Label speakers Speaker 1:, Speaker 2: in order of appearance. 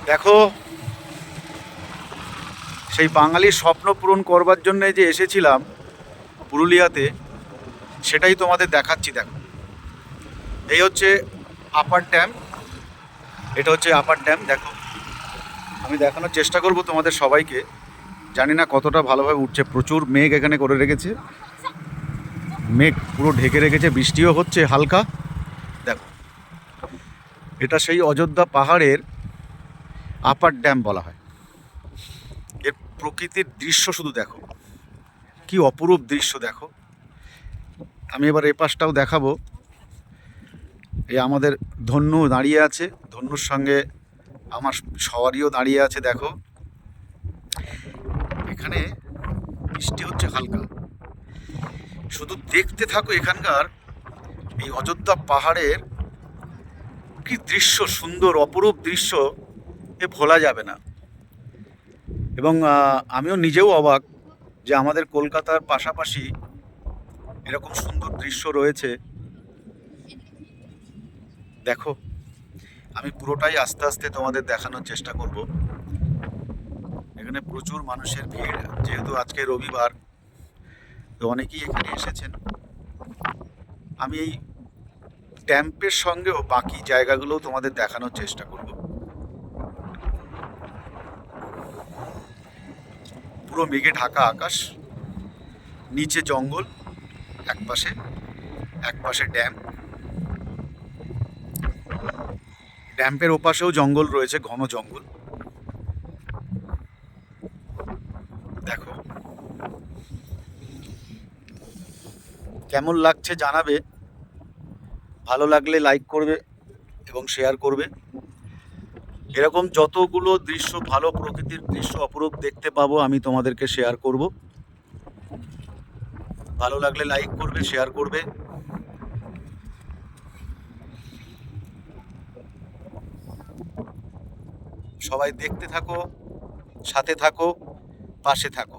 Speaker 1: দেখো, সেই বাঙালির স্বপ্ন পূরণ করবার জন্য যে এসেছিলাম পুরুলিয়াতে, সেটাই তোমাদের দেখাচ্ছি। দেখো, এই হচ্ছে আপার ড্যাম। এটা হচ্ছে আপার ড্যাম। দেখো, আমি দেখানোর চেষ্টা করব তোমাদের সবাইকে। জানি না কতটা ভালোভাবে উঠছে। প্রচুর মেঘ এখানে করে রেখেছে, মেঘ পুরো ঢেকে রেখেছে, বৃষ্টিও হচ্ছে হালকা। দেখো, এটা সেই অযোধ্যা পাহাড়ের আপার ড্যাম বলা হয়। এর প্রকৃতির দৃশ্য শুধু দেখো, কি অপরূপ দৃশ্য। দেখো, আমি এবার এ পাশটাও দেখাবো। এই আমাদের ধন্যু দাঁড়িয়ে আছে, ধন্যুর সঙ্গে আমার সওয়ারিও দাঁড়িয়ে আছে। দেখো, এখানে বৃষ্টি হচ্ছে হালকা। শুধু দেখতে থাকো এখানকার এই অযোধ্যা পাহাড়ের কি দৃশ্য, সুন্দর অপরূপ দৃশ্য, এ ভোলা যাবে না। এবং আমিও নিজেও অবাক যে আমাদের কলকাতার পাশাপাশি এরকম সুন্দর দৃশ্য রয়েছে। দেখো, আমি পুরোটাই আস্তে আস্তে তোমাদের দেখানোর চেষ্টা করব। এখানে প্রচুর মানুষের ভিড়, যেহেতু আজকে রবিবার, তো অনেকেই এখানে এসেছেন। আমি এই ড্যাম্পের সঙ্গেও বাকি জায়গাগুলোও তোমাদের দেখানোর চেষ্টা করব। পুরো মেঘে ঢাকা আকাশ, নিচে জঙ্গল, এক পাশে ড্যাম। ড্যাম্পের ওপাশেও জঙ্গল রয়েছে, ঘন জঙ্গল। দেখো, কেমন লাগছে জানাবে। ভালো লাগলে লাইক করবে এবং শেয়ার করবে। এরকম যতগুলো দৃশ্য, ভালো প্রকৃতির দৃশ্য অপরূপ দেখতে পাবো, আমি তোমাদেরকে শেয়ার করব। ভালো লাগলে লাইক করবে, শেয়ার করবে। সবাই দেখতে থাকো, সাথে থাকো, পাশে থাকো।